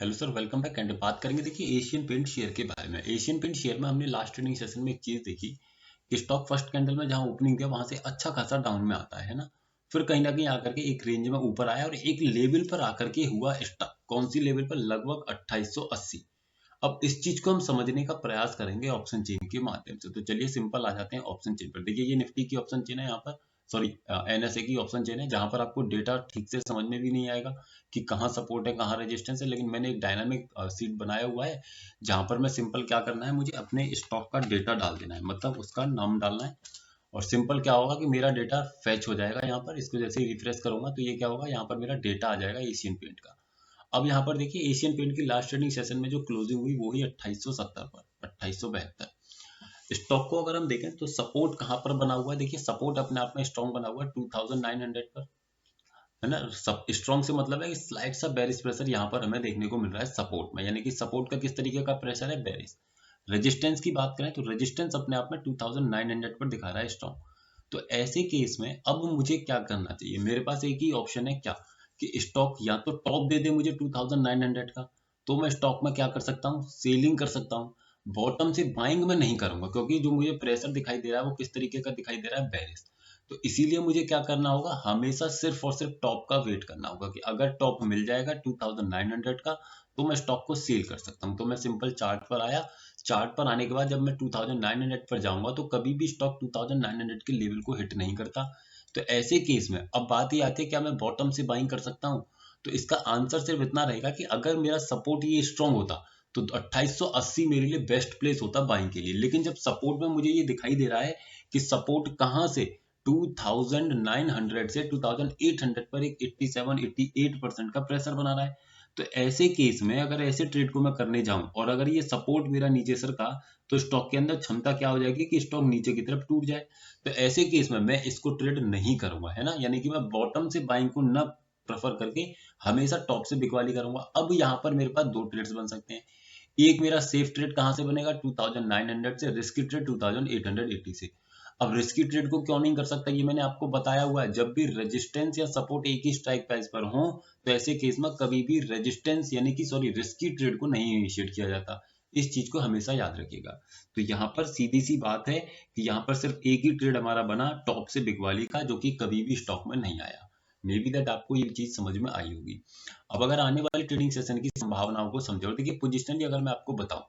Hello sir, welcome back. And बात करेंगे देखिए एशियन पेंट शेयर के बारे में। एशियन पेंट शेयर में हमने लास्ट ट्रेडिंग सेशन में एक चीज देखी कि स्टॉक फर्स्ट कैंडल में जहां ओपनिंग दिया वहां से अच्छा खासा डाउन में आता है ना। फिर कहीं ना कहीं आकर के एक रेंज में ऊपर आया और एक लेवल पर आकर के हुआ स्टॉक। कौन सी लेवल पर? लगभग 2880। अब इस चीज को हम समझने का प्रयास करेंगे ऑप्शन चेन के माध्यम से। तो चलिए सिंपल आ जाते हैं ऑप्शन चेन पर। देखिए ये निफ्टी की ऑप्शन चेन है यहाँ पर, सॉरी एनएसए की ऑप्शन चेन है, जहां पर आपको डेटा ठीक से समझ में भी नहीं आएगा कि कहाँ सपोर्ट है कहाँ रेजिस्टेंस है। लेकिन मैंने एक डायनामिक सीट बनाया हुआ है जहां पर मैं सिंपल क्या करना है, मुझे अपने स्टॉक का डेटा डाल देना है, मतलब उसका नाम डालना है। और सिंपल क्या होगा कि मेरा डेटा फैच हो जाएगा यहाँ पर। इसको जैसे ही रिफ्रेश करूंगा तो ये क्या होगा, यहाँ पर मेरा डेटा आ जाएगा एशियन पेंट का। अब यहाँ पर देखिए एशियन पेंट की लास्ट ट्रेडिंग सेशन में जो क्लोजिंग हुई वो हुई 2870 पर, 2872। स्टॉक को अगर हम देखें तो सपोर्ट कहाँ पर बना हुआ है? देखिए सपोर्ट अपने आप में स्ट्रॉन्ग बना हुआ है 2900 पर, है ना। सब स्ट्रॉन्ग से मतलब है कि स्लाइड सा बेरिश प्रेशर यहाँ पर हमें देखने को मिल रहा है सपोर्ट में, यानी कि सपोर्ट का किस तरीके का प्रेशर है? बेरिश। रेजिस्टेंस की बात करें तो रेजिस्टेंस अपने आप में 2900 पर दिखा रहा है स्ट्रॉन्ग। तो ऐसे केस में अब मुझे क्या करना चाहिए? मेरे पास एक ही ऑप्शन है, क्या कि स्टॉक या तो टॉप दे दे मुझे 2900 का, तो मैं स्टॉक में क्या कर सकता हूँ? सेलिंग कर सकता हूँ। बॉटम से बाइंग में नहीं करूंगा, क्योंकि जो मुझे प्रेशर दिखाई दे रहा है वो किस तरीके का दिखाई दे रहा है? बेरिश। तो इसीलिए मुझे क्या करना होगा, हमेशा सिर्फ और सिर्फ टॉप का वेट करना होगा कि अगर टॉप मिल जाएगा 2900 का तो मैं स्टॉक को सेल कर सकता हूँ। तो मैं सिंपल चार्ट पर आया, चार्ट पर आने के बाद जब मैं 2900 पर जाऊंगा तो कभी भी स्टॉक 2900 के लेवल को हिट नहीं करता। तो ऐसे केस में अब बात ये आती है, क्या मैं बॉटम से बाइंग कर सकता हूँ? तो इसका आंसर सिर्फ इतना रहेगा कि अगर मेरा सपोर्ट ये स्ट्रांग होता तो 2880 मेरे लिए बेस्ट प्लेस होता बाइंग के लिए। लेकिन जब सपोर्ट में मुझे ये दिखाई दे रहा है कि सपोर्ट कहाँ से 2900 से 2800 पर एक 87-88% का प्रेशर बना रहा है। तो ऐसे केस में अगर ऐसे ट्रेड को मैं करने जाऊं और अगर ये सपोर्ट मेरा नीचे सर का, तो स्टॉक के अंदर क्षमता क्या हो जाएगी कि स्टॉक नीचे की तरफ टूट जाए। तो ऐसे केस में मैं इसको ट्रेड नहीं करूंगा, है ना। यानी कि मैं बॉटम से बाइंग को न प्रेफर करके हमेशा टॉप से बिकवाली करूंगा। अब यहाँ पर मेरे पास दो ट्रेड्स बन सकते हैं। एक मेरा सेफ ट्रेड कहाँ से बनेगा? 2900 से। रिस्की ट्रेड 2880 से। अब रिस्की ट्रेड को क्यों नहीं कर सकता, ये मैंने आपको बताया हुआ है। जब भी रेजिस्टेंस या सपोर्ट एक ही स्ट्राइक प्राइस पर हो तो ऐसे केस में कभी भी रेजिस्टेंस यानी कि सॉरी रिस्की ट्रेड को नहीं इनिशिएट किया जाता। इस चीज को हमेशा याद रखिएगा। तो यहाँ पर सीधी सी बात है कि यहाँ पर सिर्फ एक ही ट्रेड हमारा बना टॉप से बिकवाली का, जो कि कभी भी स्टॉक में नहीं आया। मे बी दैट आपको ये चीज समझ में आई होगी। अब अगर आने वाली ट्रेडिंग सेशन की संभावनाओं को समझो, और देखिए पोजिशनली अगर मैं आपको बताऊं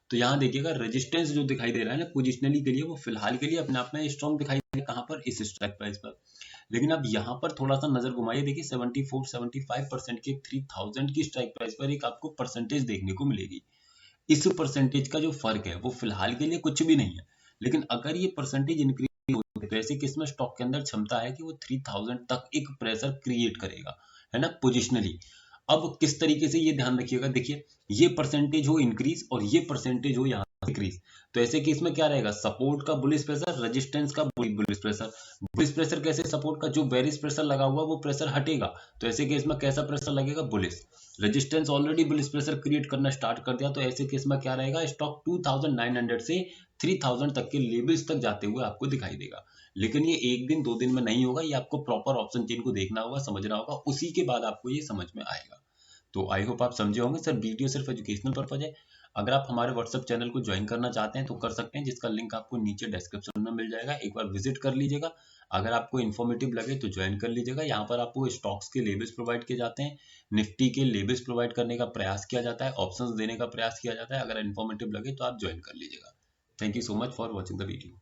तो यहाँ देखिएगा रेजिस्टेंस जो दिखाई दे रहा है ना पोजिशनली के लिए, वो फिलहाल के लिए अपने आप में स्ट्रॉन्ग दिखाई दे रहा है। कहाँ पर? इस स्ट्राइक प्राइस पर। लेकिन अब यहाँ पर थोड़ा सा नजर घुमाइए, देखिए 74-75% के 3000 की स्ट्राइक प्राइस पर एक आपको परसेंटेज देखने को मिलेगी। इस परसेंटेज का जो फर्क है वो फिलहाल के लिए कुछ भी नहीं है। लेकिन अगर ये परसेंटेज इंक्रीज होती है तो ऐसे केस में स्टॉक के अंदर क्षमता है कि वो 3000 तक एक प्रेशर क्रिएट करेगा, है ना, पोजिशनली। अब किस तरीके से ये ध्यान रखिएगा, देखिए ये परसेंटेज हो इंक्रीज और ये परसेंटेज हो यहाँ डिक्रीज, तो ऐसे केस में क्या रहेगा? सपोर्ट का बुलिश प्रेशर, रेजिस्टेंस का बुलिश प्रेशर। बुलिश प्रेशर कैसे? सपोर्ट का जो बेरिश प्रेशर लगा हुआ वो प्रेशर हटेगा, तो ऐसे केस में कैसा प्रेशर लगेगा? Bullish. Resistance already bullish pressure create करना स्टार्ट कर दिया, तो ऐसे केस में क्या रहेगा? स्टॉक 2900 से 3000 तक के लेवल्स तक जाते हुए आपको दिखाई देगा। लेकिन ये एक दिन दो दिन में नहीं होगा, ये आपको प्रॉपर ऑप्शन चेन को देखना होगा, समझना होगा, उसी के बाद आपको ये समझ में आएगा। तो आई होप आप समझे होंगे। सर वीडियो सिर्फ एजुकेशनल पर्पज है। अगर आप हमारे व्हाट्सएप चैनल को ज्वाइन करना चाहते हैं तो कर सकते हैं, जिसका लिंक आपको नीचे डिस्क्रिप्शन में मिल जाएगा, एक बार विजिट कर लीजिएगा। अगर आपको इन्फॉर्मेटिव लगे तो ज्वाइन कर लीजिएगा। यहाँ पर आपको स्टॉक्स के लेबल्स प्रोवाइड किए जाते हैं, निफ्टी के लेबल्स प्रोवाइड करने का प्रयास किया जाता है, ऑप्शंस देने का प्रयास किया जाता है। अगर इन्फॉर्मेटिव लगे तो आप ज्वाइन कर लीजिएगा। Thank you so much for watching the video.